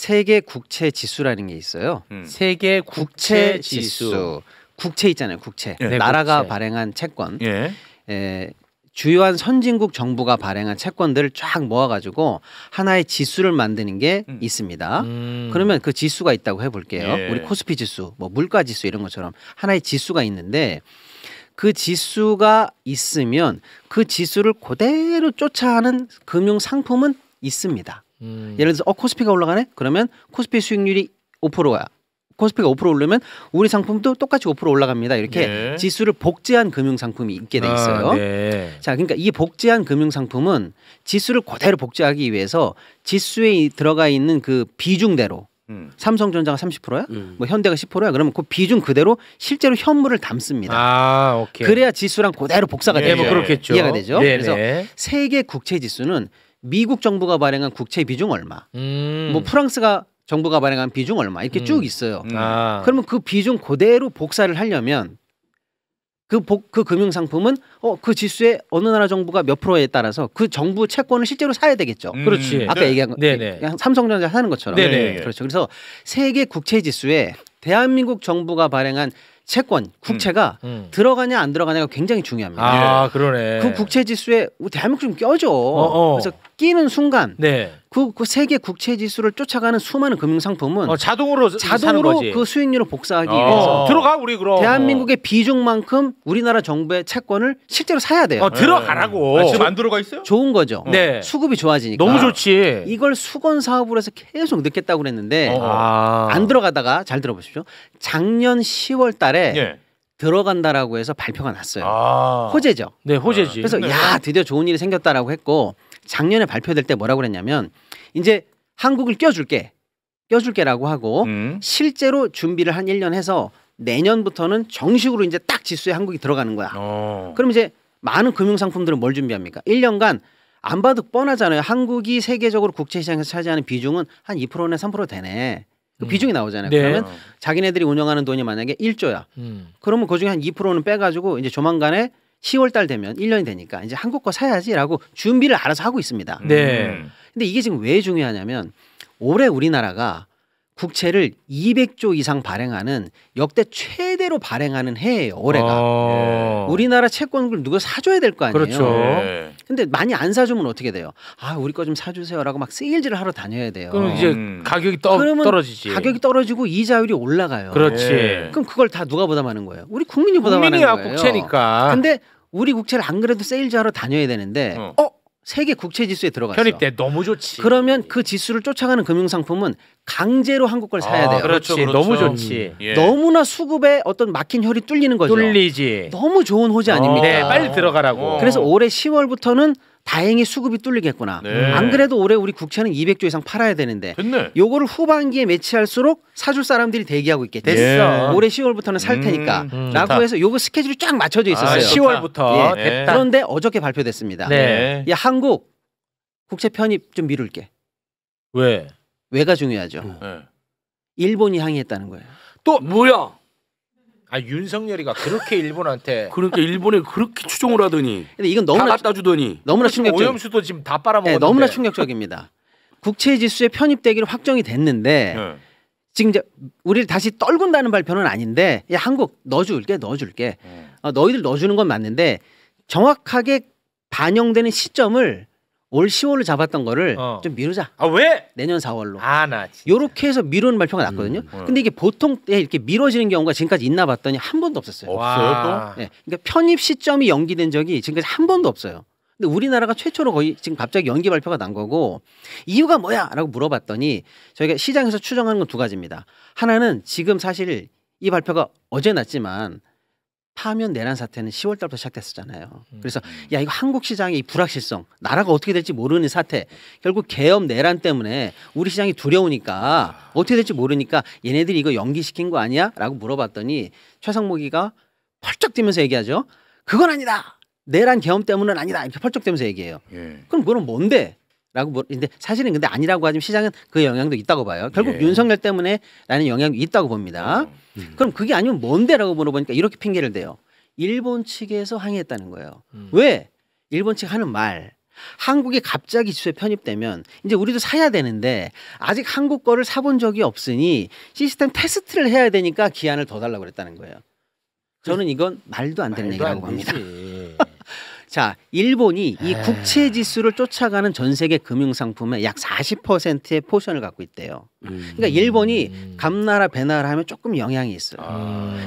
세계 국채 지수라는 게 있어요. 세계 국채 지수. 국채 있잖아요. 국채. 네, 나라가 국채. 발행한 채권. 예. 주요한 선진국 정부가 발행한 채권들을 쫙 모아가지고 하나의 지수를 만드는 게 있습니다. 그러면 그 지수가 있다고 해볼게요. 예. 우리 코스피 지수, 뭐 물가 지수 이런 것처럼 하나의 지수가 있는데 그 지수가 있으면 그 지수를 그대로 쫓아가는 금융 상품은 있습니다. 예를 들어서 코스피가 올라가네? 그러면 코스피 수익률이 5%야. 코스피가 5% 오르면 우리 상품도 똑같이 5% 올라갑니다. 이렇게 지수를 복제한 금융 상품이 있게 돼 있어요. 네. 자, 그러니까 이 복제한 금융 상품은 지수를 그대로 복제하기 위해서 지수에 들어가 있는 그 비중대로 삼성전자가 30%야? 뭐 현대가 10%야? 그러면 그 비중 그대로 실제로 현물을 담습니다. 아, 오케이. 그래야 지수랑 그대로 복사가 되죠. 뭐 그렇겠죠. 이해가 되죠? 네네. 그래서 세계 국채 지수는 미국 정부가 발행한 국채 비중 얼마, 뭐 프랑스가 정부가 발행한 비중 얼마 이렇게 쭉 있어요. 그러면 그 비중 그대로 복사를 하려면 그 금융 상품은 그 지수의 어느 나라 정부가 몇 프로에 따라서 그 정부 채권을 실제로 사야 되겠죠. 그렇지. 아까 얘기한 거, 그냥 삼성전자 사는 것처럼. 네네. 그렇죠. 그래서 세계 국채 지수에 대한민국 정부가 발행한 채권, 국채가 들어가냐 안 들어가냐가 굉장히 중요합니다. 아, 그러네. 그 국채 지수에 대한민국 좀 껴져. 그래서 끼는 순간 그 세계 국채 지수를 쫓아가는 수많은 금융 상품은 자동으로 사는 거지. 그 수익률을 복사하기 위해서 들어가 우리 그럼 대한민국의 비중만큼 우리나라 정부의 채권을 실제로 사야 돼요. 들어가라고. 지금 안 들어가 있어요? 좋은 거죠. 네. 수급이 좋아지니까. 너무 좋지. 이걸 수건 사업으로 해서 계속 넣겠다고 그랬는데 안 들어가다가 잘 들어보십시오. 작년 10월 달에 들어간다라고 해서 발표가 났어요. 호재죠. 네, 호재지. 그래서 야, 드디어 좋은 일이 생겼다라고 했고 작년에 발표될 때 뭐라고 그랬냐면 이제 한국을 껴줄게라고 하고 실제로 준비를 한 1년 해서 내년부터는 정식으로 이제 딱 지수에 한국이 들어가는 거야. 그럼 이제 많은 금융 상품들은 뭘 준비합니까? 1년간 안 봐도 뻔하잖아요. 한국이 세계적으로 국채 시장에서 차지하는 비중은 한 2%나 3% 되네. 그 비중이 나오잖아요. 네. 그러면 자기네들이 운영하는 돈이 만약에 1조야. 그러면 그중에 한 2%는 빼가지고 이제 조만간에 10월 달 되면 1년이 되니까 이제 한국 거 사야지라고 준비를 알아서 하고 있습니다. 네. 근데 이게 지금 왜 중요하냐면 올해 우리나라가 국채를 200조 이상 발행하는 역대 최대로 발행하는 해예요. 올해가. 우리나라 채권을 누가 사줘야 될 거 아니에요. 그렇죠. 근데 많이 안 사주면 어떻게 돼요? 아, 우리 거 좀 사주세요라고 막 세일즈를 하러 다녀야 돼요. 그럼 이제 가격이 그러면 떨어지지. 가격이 떨어지고 이자율이 올라가요. 그렇지. 그럼 그걸 다 누가 부담하는 거예요? 우리 국민이 부담하는 거예요. 국채니까. 근데 우리 국채를 안 그래도 세일즈하러 다녀야 되는데 세계 국채 지수에 들어갔어. 편입돼 너무 좋지. 그러면 그 지수를 쫓아가는 금융 상품은 강제로 한국 걸 사야 돼요. 그렇지. 너무 좋지. 너무나 수급에 어떤 막힌 혈이 뚫리는 거죠. 뚫리지. 너무 좋은 호재 아닙니까? 네, 빨리 들어가라고. 그래서 올해 10월부터는 다행히 수급이 뚫리겠구나. 안 그래도 올해 우리 국채는 200조 이상 팔아야 되는데 요거를 후반기에 매치할수록 사줄 사람들이 대기하고 있겠죠. 됐어. 올해 10월부터는 살 테니까 라고 해서 요거 스케줄이 쫙 맞춰져 있었어요. 10월부터 됐다. 그런데 어저께 발표됐습니다. 네. 야, 한국 국채 편입 좀 미룰게. 왜? 왜가 중요하죠. 일본이 항의했다는 거예요. 또 뭐야? 윤석열이가 그렇게 일본한테 그러니까 일본에 그렇게 추종을 하더니 근데 이건 다 갖다 주더니 너무나 충격적. 오염수도 지금 다 빨아먹었는데. 너무나 충격적입니다. 국채 지수에 편입되기로 확정이 됐는데 지금 이제 우리를 다시 떨군다는 발표는 아닌데 야, 한국 넣어줄게. 너희들 넣어주는 건 맞는데 정확하게 반영되는 시점을 올 10월로 잡았던 거를 좀 미루자. 왜? 내년 4월로. 나 진짜. 요렇게 해서 미루는 발표가 났거든요. 근데 이게 보통 이렇게 미뤄지는 경우가 지금까지 있나 봤더니 한 번도 없었어요. 없어요 또? 네. 그러니까 편입 시점이 연기된 적이 지금까지 한 번도 없어요. 근데 우리나라가 최초로 거의 지금 갑자기 연기 발표가 난 거고 이유가 뭐야? 라고 물어봤더니 저희가 시장에서 추정하는 건 두 가지입니다. 하나는 지금 사실 이 발표가 어제 났지만 파면 내란 사태는 10월 달부터 시작됐었잖아요. 그래서 야, 이거 한국 시장의 이 불확실성, 나라가 어떻게 될지 모르는 사태, 결국 계엄 내란 때문에 우리 시장이 두려우니까 어떻게 될지 모르니까 얘네들이 이거 연기시킨 거 아니야? 라고 물어봤더니 최상목이가 펄쩍 뛰면서 얘기하죠. 그건 아니다. 내란 계엄 때문은 아니다. 이렇게 펄쩍 뛰면서 얘기해요. 그럼 그거는 뭔데? 라고 근데 사실은 근데 아니라고 하지만 시장은 그 영향도 있다고 봐요. 결국 윤석열 때문에라는 영향이 있다고 봅니다. 그럼 그게 아니면 뭔데라고 물어보니까 이렇게 핑계를 대요. 일본 측에서 항의했다는 거예요. 왜? 일본 측 하는 말. 한국이 갑자기 지수에 편입되면 이제 우리도 사야 되는데 아직 한국 거를 사본 적이 없으니 시스템 테스트를 해야 되니까 기한을 더 달라고 그랬다는 거예요. 저는 이건 말도 안 되는 얘기라고 봅니다. 자, 일본이 이 국채 지수를 쫓아가는 전 세계 금융 상품의 약 40%의 포션을 갖고 있대요. 그러니까 일본이 감나라 배나라 하면 조금 영향이 있어요.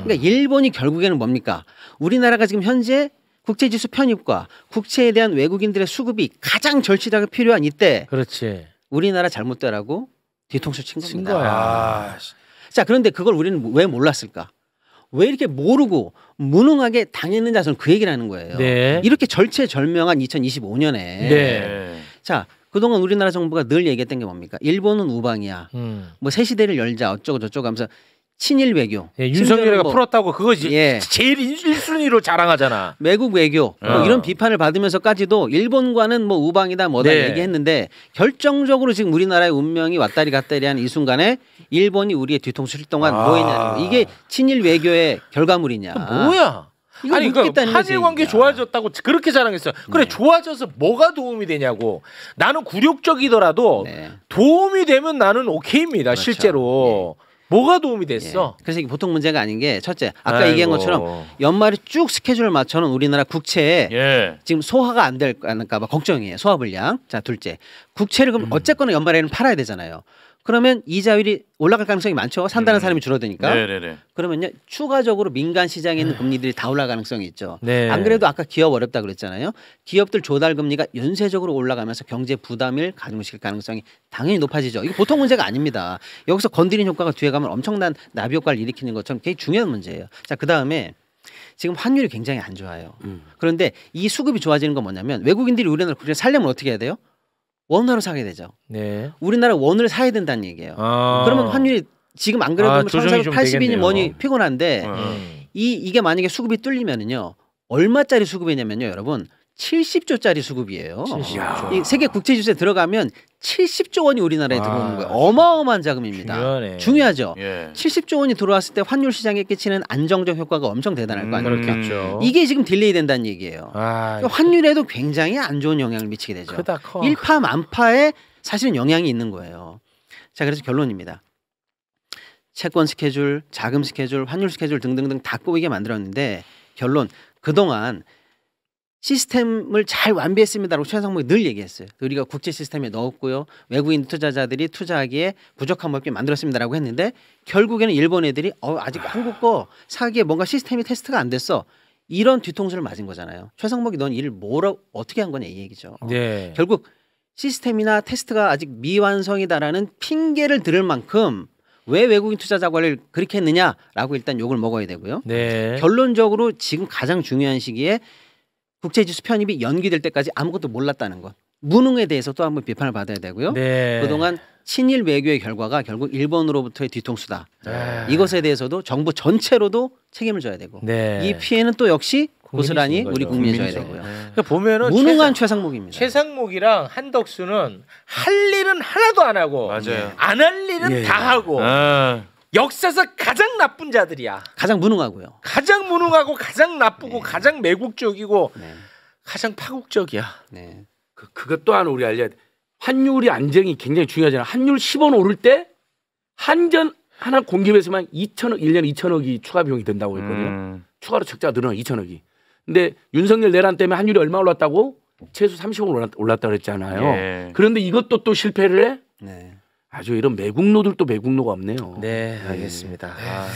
그러니까 일본이 결국에는 뭡니까? 우리나라가 지금 현재 국채 지수 편입과 국채에 대한 외국인들의 수급이 가장 절실하게 필요한 이때 그렇지. 우리나라 잘못되라고 뒤통수 친 겁니다. 거야. 자, 그런데 그걸 우리는 왜 몰랐을까? 왜 이렇게 모르고 무능하게 당했는지 저는 그 얘기를 하는 거예요. 네. 이렇게 절체절명한 2025년에 네. 자, 그동안 우리나라 정부가 늘 얘기했던 게 뭡니까? 일본은 우방이야. 뭐 새 시대를 열자 어쩌고 저쩌고 하면서 친일 외교. 예, 윤석열이가 뭐, 풀었다고 그거지. 예. 제일 1순위로 자랑하잖아. 외국 외교 뭐 이런 비판을 받으면서까지도 일본과는 뭐 우방이다 뭐다 네. 얘기했는데 결정적으로 지금 우리나라의 운명이 왔다리 갔다리한 이 순간에 일본이 우리의 뒤통수 칠 동안 뭐 했냐는 거. 이게 친일 외교의 결과물이냐. 뭐야? 아니 그러니까 한일 관계 좋아졌다고 그렇게 자랑했어요. 그래 좋아져서 뭐가 도움이 되냐고. 나는 굴욕적이더라도 네. 도움이 되면 나는 오케이입니다. 그렇죠. 실제로. 뭐가 도움이 됐어? 예. 그래서 이게 보통 문제가 아닌 게 첫째 아까 얘기한 것처럼 연말에 쭉 스케줄을 맞춰놓은 우리나라 국채에 지금 소화가 안 될까 봐 걱정이에요. 소화 불량. 자, 둘째 국채를 그럼 어쨌거나 연말에는 팔아야 되잖아요. 그러면 이자율이 올라갈 가능성이 많죠. 산다는 사람이 줄어드니까. 네네네. 그러면요 추가적으로 민간 시장에 있는 금리들이 다 올라갈 가능성이 있죠. 네. 안 그래도 아까 기업 어렵다 그랬잖아요. 기업들 조달 금리가 연쇄적으로 올라가면서 경제 부담을 가중시킬 가능성이 당연히 높아지죠. 이거 보통 문제가 아닙니다. 여기서 건드린 효과가 뒤에 가면 엄청난 나비 효과를 일으키는 것처럼 굉장히 중요한 문제예요. 자, 그다음에 지금 환율이 굉장히 안 좋아요. 그런데 이 수급이 좋아지는 건 뭐냐면 외국인들이 우리나라 국채를 살려면 어떻게 해야 돼요? 원화로 사게 되죠. 네. 우리나라 원을 사야 된다는 얘기예요. 그러면 환율이 지금 안 그래도 1,480이니 뭐니 피곤한데 이게 만약에 수급이 뚫리면은요 얼마짜리 수급이냐면요 여러분 70조짜리 수급이에요. 70조. 이 세계 국제지수에 들어가면 70조 원이 우리나라에 들어오는 거예요. 어마어마한 자금입니다. 중요하네. 중요하죠. 예. 70조 원이 들어왔을 때 환율 시장에 끼치는 안정적 효과가 엄청 대단할 거 아닙니까? 그렇겠죠. 이게 지금 딜레이 된다는 얘기예요. 아, 그러니까 환율에도 굉장히 안 좋은 영향을 미치게 되죠. 크다 커. 일파만파에 사실은 영향이 있는 거예요. 자, 그래서 결론입니다. 채권 스케줄, 자금 스케줄, 환율 스케줄 등등등 다 꼬이게 만들었는데 결론 그동안 시스템을 잘 완비했습니다라고 최상목이 늘 얘기했어요. 우리가 국제 시스템에 넣었고요. 외국인 투자자들이 투자하기에 부족함 없게 만들었습니다라고 했는데 결국에는 일본 애들이 아직 한국 거 사기에 뭔가 시스템이 테스트가 안 됐어. 이런 뒤통수를 맞은 거잖아요. 최상목이 넌 일을 어떻게 한 거냐 이 얘기죠. 네. 결국 시스템이나 테스트가 아직 미완성이다라는 핑계를 들을 만큼 왜 외국인 투자자 관리를 그렇게 했느냐라고 일단 욕을 먹어야 되고요. 네. 결론적으로 지금 가장 중요한 시기에 국제지수 편입이 연기될 때까지 아무것도 몰랐다는 것. 무능에 대해서 또 한번 비판을 받아야 되고요. 네. 그동안 친일 외교의 결과가 결국 일본으로부터의 뒤통수다. 네. 이것에 대해서도 정부 전체로도 책임을 져야 되고 네. 이 피해는 또 역시 국민이 고스란히 지는 우리 거죠. 국민이 져야 국민이죠. 되고요. 그러니까 보면은 무능한 최상목입니다. 최상목이랑 한덕수는 할 일은 하나도 안 하고 맞아요. 안 할 일은 예. 다 하고 역사상 가장 나쁜 자들이야. 가장 무능하고요. 가장 무능하고 가장 나쁘고 가장 매국적이고 네. 가장 파국적이야. 네. 그것 또한 우리 알려야 돼. 환율이 안정이 굉장히 중요하잖아. 환율 10원 오를 때 한전 하나 공기업에서만 2천억 1년 2천억이 추가 비용이 된다고 했거든요. 추가로 적자가 늘어나 2천억이. 근데 윤석열 내란 때문에 환율이 얼마 올랐다고? 최소 30원 올랐다고 그랬잖아요. 예. 그런데 이것도 또 실패를 해? 네. 아주 이런 매국노들도 매국노가 없네요. 네, 알겠습니다. 아.